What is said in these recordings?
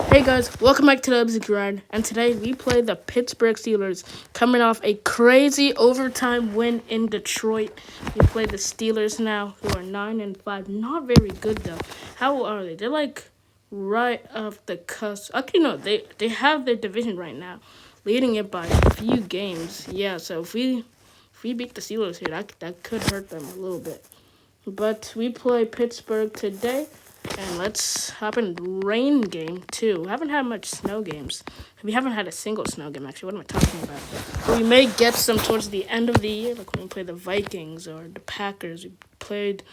Hey guys, welcome back to the PITTSBURGH, and today we play the Pittsburgh Steelers, coming off a crazy overtime win in Detroit. We play the Steelers now, who are 9-5, not very good though. How are they? They're like right off the cusp. Actually, no, they have their division right now, leading it by a few games. Yeah, so if we beat the Steelers here, that could hurt them a little bit. But we play Pittsburgh today. And let's hop in rain game too. We haven't had much snow games. We haven't had a single snow game actually. What am I talking about? But we may get some towards the end of the year, like when we play the Vikings or the Packers. We played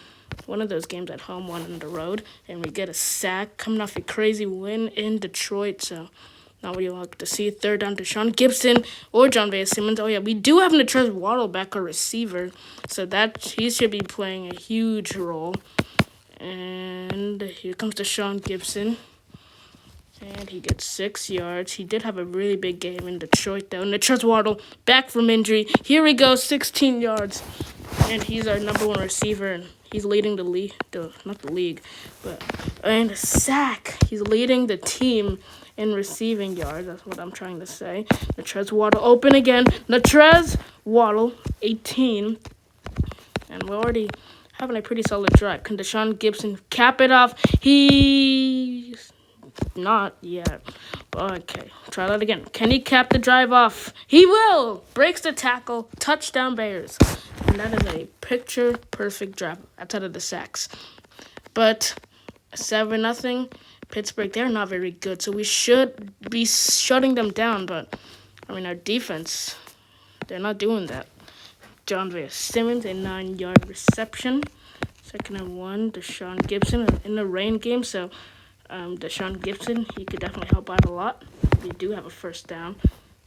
one of those games at home, one on the road, and we get a sack coming off a crazy win in Detroit. So not what you like to see. Third down to Sean Gibson or John Simmons. Oh yeah, we do have Natrez Waddle back, a receiver, so that he should be playing a huge role. And here comes Sean Gibson. And he gets 6 yards. He did have a really big game in Detroit, though. Natrez Waddle, back from injury. Here we go, 16 yards. And he's our number one receiver. And he's leading the league. Not the league, and a sack. He's leading the team in receiving yards. That's what I'm trying to say. Natrez Waddle open again. Natrez Waddle, 18. And we're already having a pretty solid drive. Can Sean Gibson cap it off? He's not yet. Okay, try that again. Can he cap the drive off? He will! Breaks the tackle. Touchdown Bears. And that is a picture-perfect drive outside of the sacks. But 7-0. Pittsburgh, they're not very good, so we should be shutting them down. But, our defense, they're not doing that. John Simmons, a 9-yard reception. 2nd and 1, Sean Gibson in the rain game. So, Sean Gibson, he could definitely help out a lot. We do have a first down.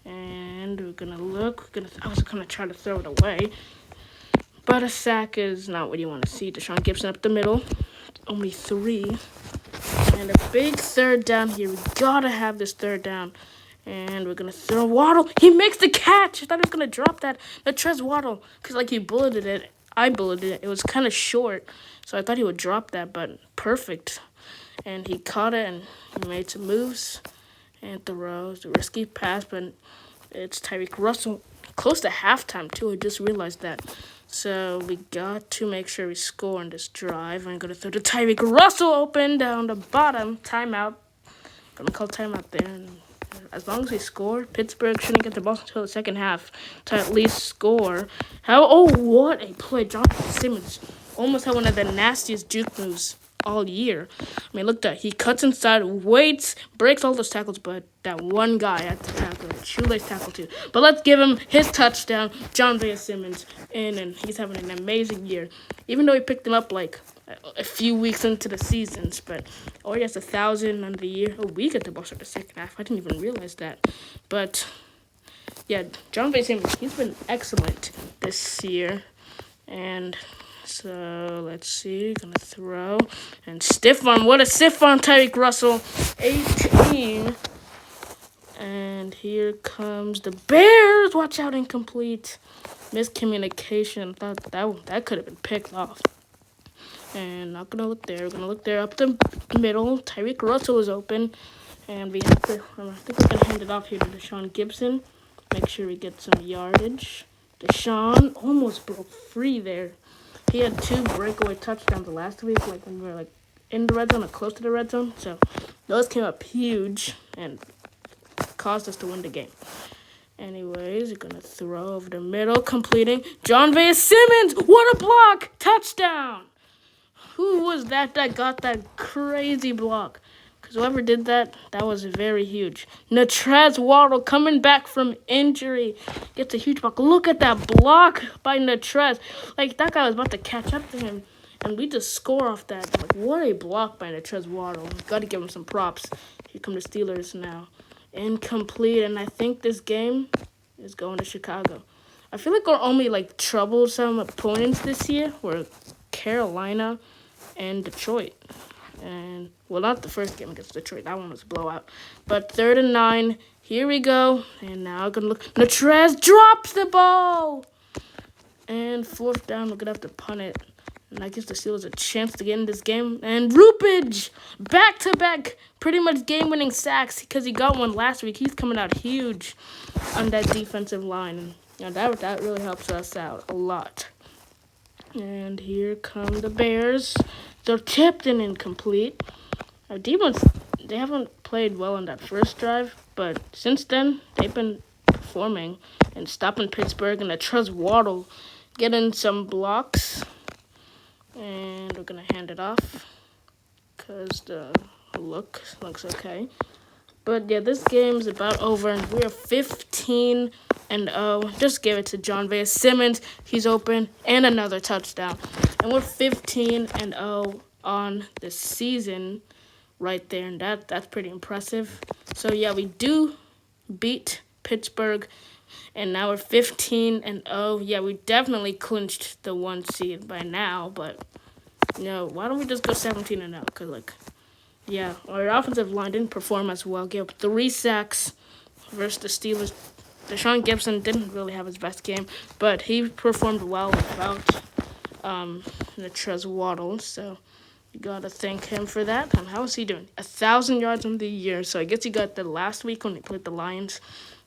And we're going to look. I was going to try to throw it away. But a sack is not what you want to see. Sean Gibson up the middle. Only 3. And a big third down here. We got to have this third down. And we're going to throw Waddle. He makes the catch. I thought he was going to drop that. Natrez Waddle. Because, he bulleted it. I bulleted it. It was kind of short. So I thought he would drop that. But perfect. And he caught it. And he made some moves. And throws. A risky pass. But it's Tyreek Russell. Close to halftime, too. I just realized that. So we got to make sure we score on this drive. I'm going to throw the Tyreek Russell open down the bottom. Timeout. Going to call timeout there. And as long as we score, Pittsburgh shouldn't get the ball until the second half to at least score. What a play. John Simmons almost had one of the nastiest juke moves all year. Look at that. He cuts inside, waits, breaks all those tackles, but that one guy at the tackle, shoelace tackle too. But let's give him his touchdown, John Simmons, and he's having an amazing year. Even though he picked him up a few weeks into the seasons, but he has 1,000 on the year. We get the ball for the second half. I didn't even realize that. But yeah, John Simmons, he's been excellent this year. And so let's see, gonna throw and stiff on. What a stiff on Tyreek Russell, 18. And here comes the Bears. Watch out, incomplete. Miscommunication. Thought that could have been picked off. And not gonna look there. We're gonna look there up the middle. Tyreek Russell is open, and we have to. I think we're gonna hand it off here to Sean Gibson. Make sure we get some yardage. Deshaun almost broke free there. He had 2 breakaway touchdowns last week, when we were in the red zone or close to the red zone. So those came up huge and caused us to win the game. Anyways, you're gonna throw over the middle, completing. John Simmons, what a block! Touchdown! Who was that got that crazy block? Because whoever did that was very huge. Natrez Waddle coming back from injury. Gets a huge block. Look at that block by Natrez. That guy was about to catch up to him. And we just score off that. What a block by Natrez Waddle. Got to give him some props. Here come the Steelers now. Incomplete. And I think this game is going to Chicago. I feel like our only, troublesome opponents this year were Carolina and Detroit. And, not the first game against Detroit. That one was a blowout. But 3rd and 9. Here we go. And now I'm going to look. Natrez drops the ball. And 4th down. We're going to have to punt it. And that gives the Steelers a chance to get in this game. And Rupage, back-to-back, pretty much game-winning sacks because he got one last week. He's coming out huge on that defensive line. And that really helps us out a lot. And here come the Bears. They're tipped and incomplete. Our defense, they haven't played well on that first drive, but since then, they've been performing and stopping Pittsburgh. And I trust Waddle getting some blocks. And we're going to hand it off because the looks okay. But, yeah, this game's about over, and we are 15-0. Just give it to John Vaya Simmons. He's open, and another touchdown. And we're 15-0 on the season right there, and that's pretty impressive. So, yeah, we do beat Pittsburgh. And now we're 15-0. Yeah, we definitely clinched the 1 seed by now. But, why don't we just go 17-0? Because, yeah, our offensive line didn't perform as well. Gave up 3 sacks versus the Steelers. Deshaun Gibson didn't really have his best game. But he performed well without the Trez Waddle. So, you got to thank him for that. And how is he doing? 1,000 yards on the year. So, I guess he got the last week when he played the Lions.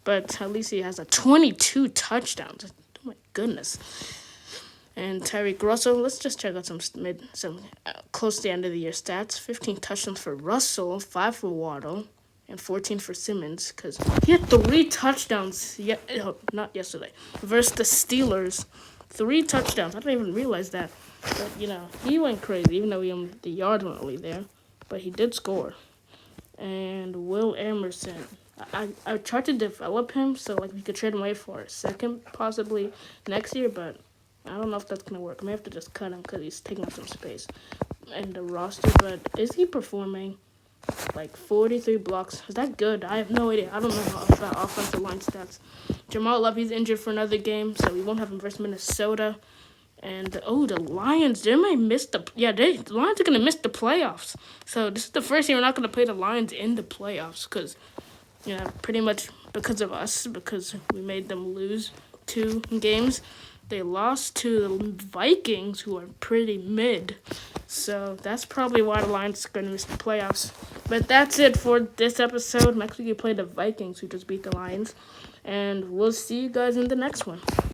But at least he has 22 touchdowns. Oh, my goodness. And Tyreek Russell, let's just check out some close to the end of the year stats. 15 touchdowns for Russell, 5 for Waddle, and 14 for Simmons. Because he had 3 touchdowns, not yesterday, versus the Steelers. 3 touchdowns. I didn't even realize that. But, he went crazy, even though the yards weren't really there. But he did score. And Will Emerson. I tried to develop him so we could trade him away for a second possibly next year, but I don't know if that's gonna work. I may have to just cut him because he's taking up some space in the roster. But is he performing? 43 blocks. Is that good? I have no idea. I don't know about offensive line stats. Jamal Love, he's injured for another game, so we won't have him versus Minnesota. And the Lions, the Lions are gonna miss the playoffs. So this is the first year we're not gonna play the Lions in the playoffs because. Pretty much because of us, because we made them lose 2 games. They lost to the Vikings, who are pretty mid. So that's probably why the Lions are going to miss the playoffs. But that's it for this episode. Next week we play the Vikings, who just beat the Lions. And we'll see you guys in the next one.